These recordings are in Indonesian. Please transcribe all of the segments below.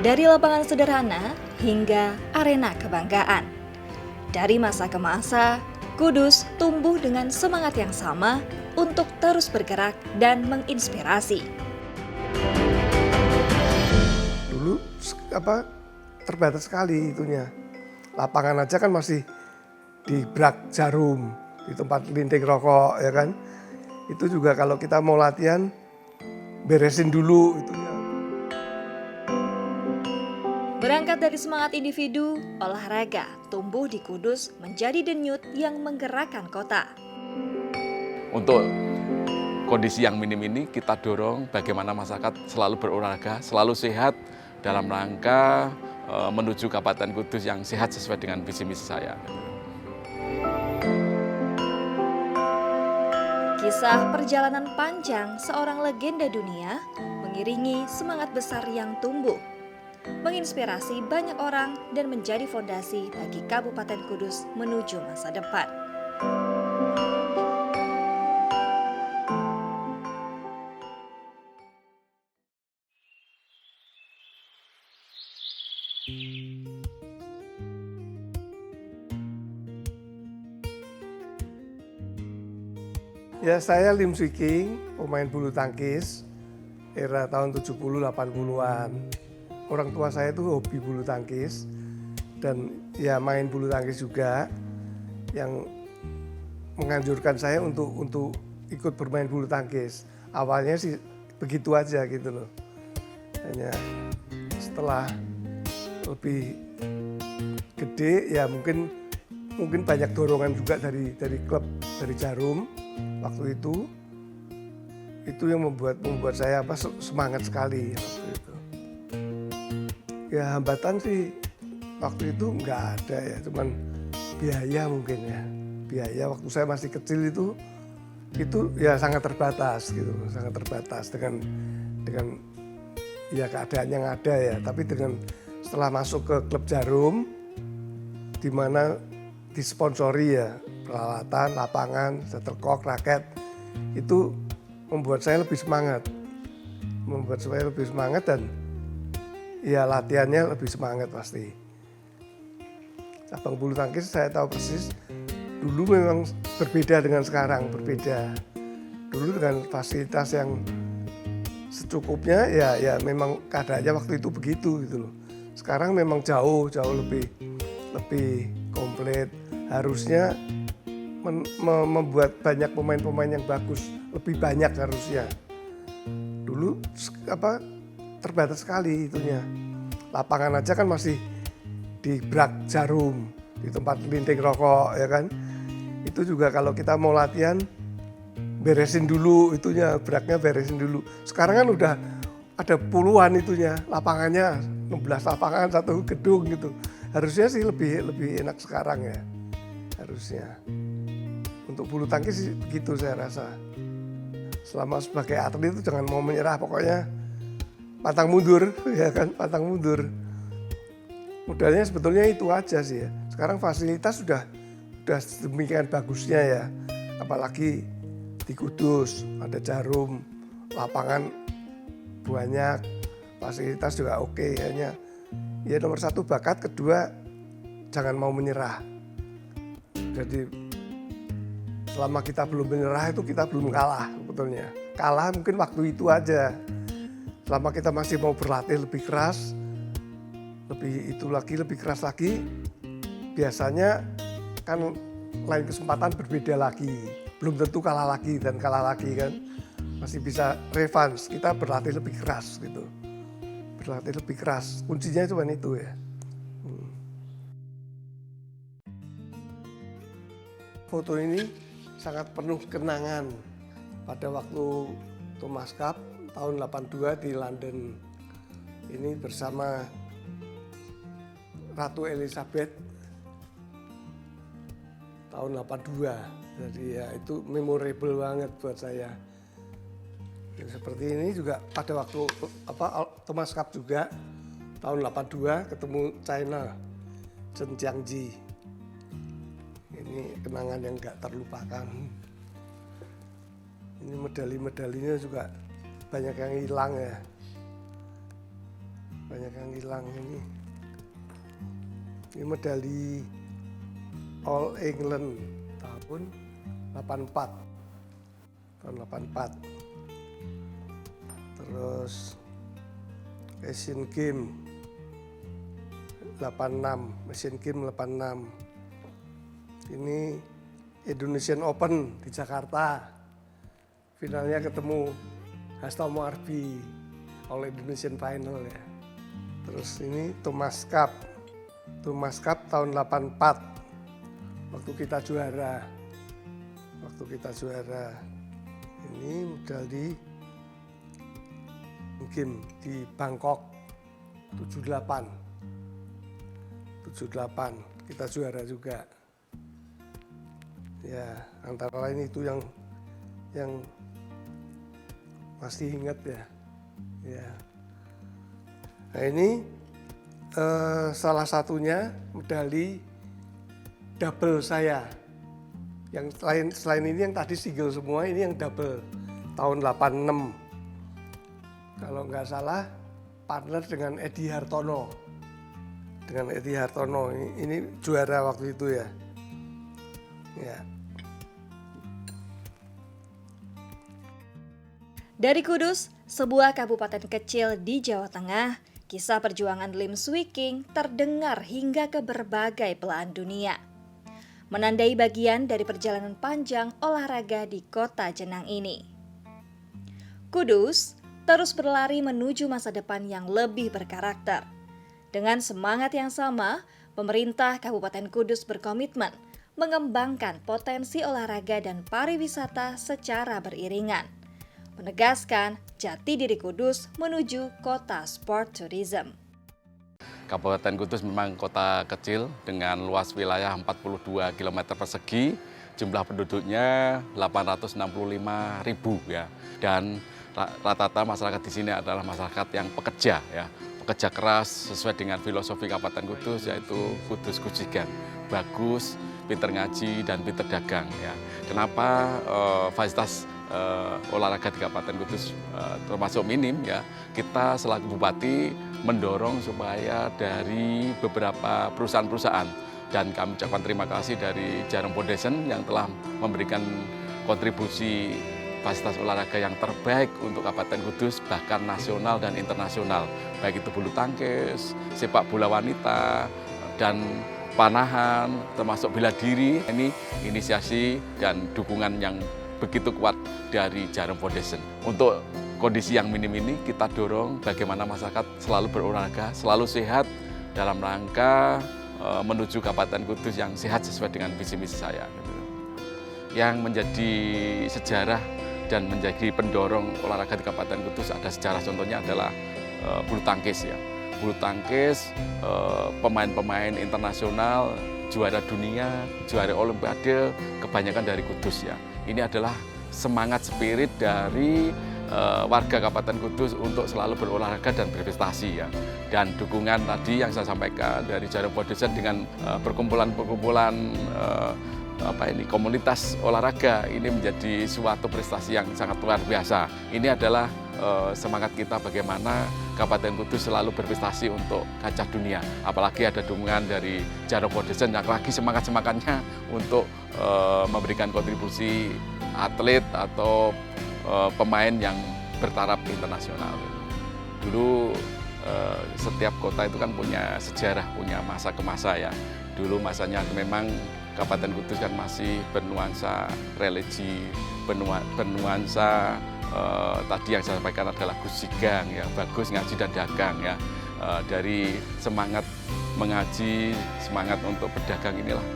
Dari lapangan sederhana hingga arena kebanggaan. Dari masa ke masa, Kudus tumbuh dengan semangat yang sama untuk terus bergerak dan menginspirasi. Dulu terbatas sekali itunya. Lapangan aja kan masih di brak jarum, di tempat linting rokok ya kan. Itu juga kalau kita mau latihan beresin dulu itunya. Berangkat dari semangat individu, olahraga tumbuh di Kudus menjadi denyut yang menggerakkan kota. Untuk kondisi yang minim ini kita dorong bagaimana masyarakat selalu berolahraga, selalu sehat dalam rangka menuju Kabupaten Kudus yang sehat sesuai dengan visi misi saya. Kisah perjalanan panjang seorang legenda dunia mengiringi semangat besar yang tumbuh, menginspirasi banyak orang dan menjadi fondasi bagi Kabupaten Kudus menuju masa depan. Ya, saya Lim Swee King, pemain bulu tangkis era tahun 70-80-an. Orang tua saya itu hobi bulu tangkis dan ya main bulu tangkis juga, yang menganjurkan saya untuk ikut bermain bulu tangkis. Awalnya sih begitu aja gitu loh. Hanya setelah lebih gede ya mungkin banyak dorongan juga dari klub, dari Jarum waktu itu yang membuat saya semangat sekali waktu itu. Ya hambatan sih waktu itu nggak ada ya, cuman biaya mungkin ya. Biaya waktu saya masih kecil itu ya sangat terbatas gitu, sangat terbatas dengan ya keadaan yang ada ya. Tapi setelah masuk ke klub Jarum, di mana disponsori ya peralatan, lapangan, shuttlecock, raket, itu membuat saya lebih semangat, dan ya latihannya lebih semangat pasti. Cabang bulu tangkis saya tahu persis, dulu memang berbeda dengan sekarang, berbeda. Dulu dengan fasilitas yang secukupnya ya memang keadaannya waktu itu begitu gitu loh. Sekarang memang jauh lebih komplit. Harusnya membuat banyak pemain-pemain yang bagus, lebih banyak harusnya. Dulu terbatas sekali itunya. Lapangan aja kan masih di brak jarum, di tempat linting rokok ya kan. Itu juga kalau kita mau latihan beresin dulu itunya, braknya beresin dulu. Sekarang kan udah ada puluhan itunya, lapangannya 16 lapangan satu gedung gitu. Harusnya sih lebih enak sekarang ya, harusnya. Untuk bulu tangkis sih begitu saya rasa. Selama sebagai atlet itu jangan mau menyerah, pokoknya pantang mundur ya kan, pantang mundur. Modalnya sebetulnya itu aja sih ya. Sekarang fasilitas sudah demikian bagusnya ya, apalagi di Kudus ada Jarum, lapangan banyak, fasilitas juga oke. Hanya ya nomor satu bakat, kedua jangan mau menyerah. Jadi selama kita belum menyerah itu kita belum kalah sebetulnya. Kalah mungkin waktu itu aja. Selama kita masih mau berlatih lebih keras, lebih keras lagi, biasanya kan lain kesempatan berbeda lagi. Belum tentu kalah lagi kan. Masih bisa revans, kita berlatih lebih keras gitu. Berlatih lebih keras, kuncinya cuma itu ya. Foto ini sangat penuh kenangan pada waktu Thomas Cup tahun 82 di London. Ini bersama Ratu Elizabeth tahun 82. Jadi ya itu memorable banget buat saya. Ya, seperti ini juga pada waktu Thomas Cup juga tahun 82 ketemu China, Chen Jiangji. Ini kenangan yang nggak terlupakan. Ini medali-medalinya juga banyak yang hilang ya. banyak yang hilang ini. Ini medali All England tahun 84. Tahun 84. Terus Asian Games 86, Asian Games 86. Ini Indonesian Open di Jakarta. Finalnya ketemu Hastomo Arbi, All Indonesian Final ya. Terus ini Thomas Cup tahun 84, waktu kita juara. Ini medali game di Bangkok 78, kita juara juga. Ya, antara lain itu yang masih ingat ya. Ya. Nah ini salah satunya medali double saya. Yang selain ini yang tadi single semua, ini yang double tahun 86. Kalau nggak salah partner dengan Edi Hartono. Ini juara waktu itu ya. Ya. Dari Kudus, sebuah kabupaten kecil di Jawa Tengah, kisah perjuangan Lim Swee King terdengar hingga ke berbagai belahan dunia. Menandai bagian dari perjalanan panjang olahraga di kota Jenang ini. Kudus terus berlari menuju masa depan yang lebih berkarakter. Dengan semangat yang sama, pemerintah Kabupaten Kudus berkomitmen mengembangkan potensi olahraga dan pariwisata secara beriringan, menegaskan jati diri Kudus menuju kota sport tourism. Kabupaten Kudus memang kota kecil dengan luas wilayah 42 km persegi, jumlah penduduknya 865.000 ya. Dan rata-rata masyarakat di sini adalah masyarakat yang pekerja ya. Pekerja keras sesuai dengan filosofi Kabupaten Kudus, yaitu Kudus Kujigan, bagus, pinter ngaji dan pinter dagang ya. Kenapa fasilitas olahraga di Kabupaten Kudus termasuk minim ya. Kita selaku bupati mendorong supaya dari beberapa perusahaan-perusahaan, dan kami ucapkan terima kasih dari Jarum Foundation yang telah memberikan kontribusi fasilitas olahraga yang terbaik untuk Kabupaten Kudus, bahkan nasional dan internasional, baik itu bulu tangkis, sepak bola wanita, dan panahan, termasuk bela diri. Ini inisiasi dan dukungan yang begitu kuat dari Jarum Foundation. Untuk kondisi yang minim ini kita dorong bagaimana masyarakat selalu berolahraga, selalu sehat dalam rangka menuju Kabupaten Kudus yang sehat sesuai dengan visi misi saya. Yang menjadi sejarah dan menjadi pendorong olahraga di Kabupaten Kudus ada sejarah, contohnya adalah bulu tangkis ya. Bulu tangkis, pemain-pemain internasional, juara dunia, juara olimpiade, kebanyakan dari Kudus ya. Ini adalah semangat spirit dari warga Kabupaten Kudus untuk selalu berolahraga dan berprestasi ya. Dan dukungan tadi yang saya sampaikan dari Jarum Foundation dengan perkumpulan-perkumpulan komunitas olahraga ini menjadi suatu prestasi yang sangat luar biasa. Ini adalah semangat kita bagaimana Kabupaten Kudus selalu berprestasi untuk kancah dunia. Apalagi ada dukungan dari Jarum Foundation yang lagi semangat-semangatnya untuk memberikan kontribusi atlet atau pemain yang bertaraf internasional. Dulu setiap kota itu kan punya sejarah, punya masa ke masa ya. Dulu masanya memang Kabupaten Kudus kan masih bernuansa religi, bernuansa tadi yang saya sampaikan adalah Kujigang ya, bagus ngaji dan dagang ya. Dari semangat mengaji, semangat untuk berdagang inilah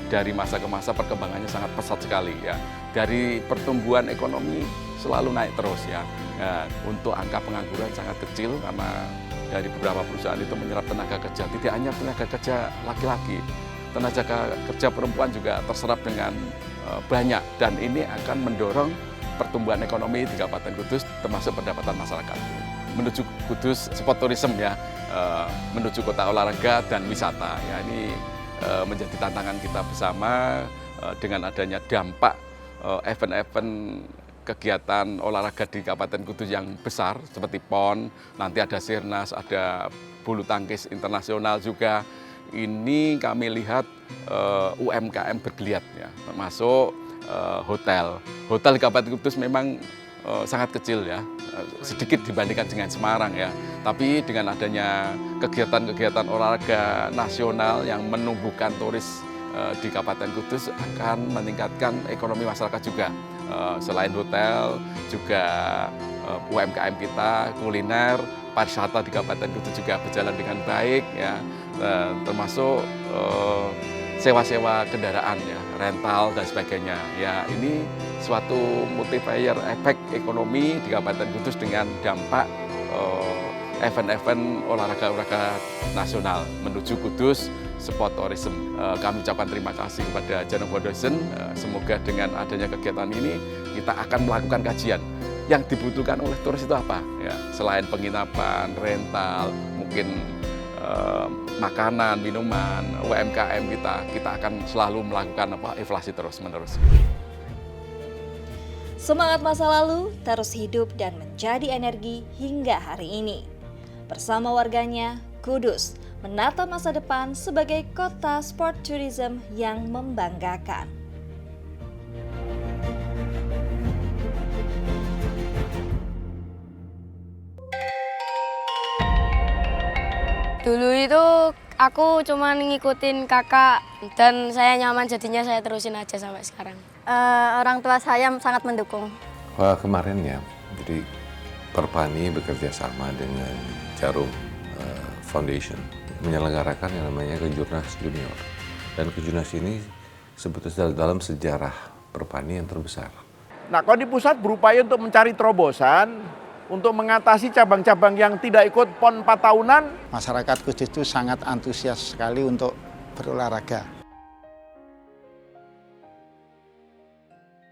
dari masa ke masa perkembangannya sangat pesat sekali ya. Dari pertumbuhan ekonomi selalu naik terus ya. Nah, untuk angka pengangguran sangat kecil karena dari beberapa perusahaan itu menyerap tenaga kerja, tidak hanya tenaga kerja laki-laki, tenaga kerja perempuan juga terserap dengan banyak, dan ini akan mendorong pertumbuhan ekonomi di Kabupaten Kudus termasuk pendapatan masyarakat. Menuju Kudus sport tourism ya, menuju kota olahraga dan wisata ya, ini menjadi tantangan kita bersama dengan adanya dampak event-event kegiatan olahraga di Kabupaten Kudus yang besar seperti PON, nanti ada Sirnas, ada bulu tangkis internasional juga. Ini kami lihat UMKM bergeliat ya, termasuk hotel. Hotel di Kabupaten Kudus memang sangat kecil ya, sedikit dibandingkan dengan Semarang ya. Tapi dengan adanya kegiatan-kegiatan olahraga nasional yang menumbuhkan turis di Kabupaten Kudus akan meningkatkan ekonomi masyarakat juga. Selain hotel, juga UMKM kita, kuliner, pariwisata di Kabupaten Kudus juga berjalan dengan baik ya, termasuk sewa-sewa kendaraan ya, rental dan sebagainya. Ya, ini suatu multiplier efek ekonomi di Kabupaten Kudus dengan dampak event-event olahraga nasional menuju Kudus Sport Tourism. Kami ucapkan terima kasih kepada Janung Foundation. Semoga dengan adanya kegiatan ini kita akan melakukan kajian yang dibutuhkan oleh turis itu apa ya, selain penginapan, rental, mungkin makanan, minuman, UMKM kita akan selalu melakukan evaluasi terus-menerus. Semangat masa lalu terus hidup dan menjadi energi hingga hari ini. Bersama warganya, Kudus menata masa depan sebagai kota sport tourism yang membanggakan. Dulu itu aku cuma ngikutin kakak dan saya nyaman, jadinya saya terusin aja sampai sekarang. Orang tua saya sangat mendukung. Kemarin ya, jadi Perpani bekerja sama dengan Jarum Foundation menyelenggarakan yang namanya Kejurnas Junior. Dan Kejurnas ini sebetulnya dalam sejarah Perpani yang terbesar. Nah, Kondi Pusat berupaya untuk mencari terobosan untuk mengatasi cabang-cabang yang tidak ikut PON 4 tahunan. Masyarakat Kudus itu sangat antusias sekali untuk berolahraga.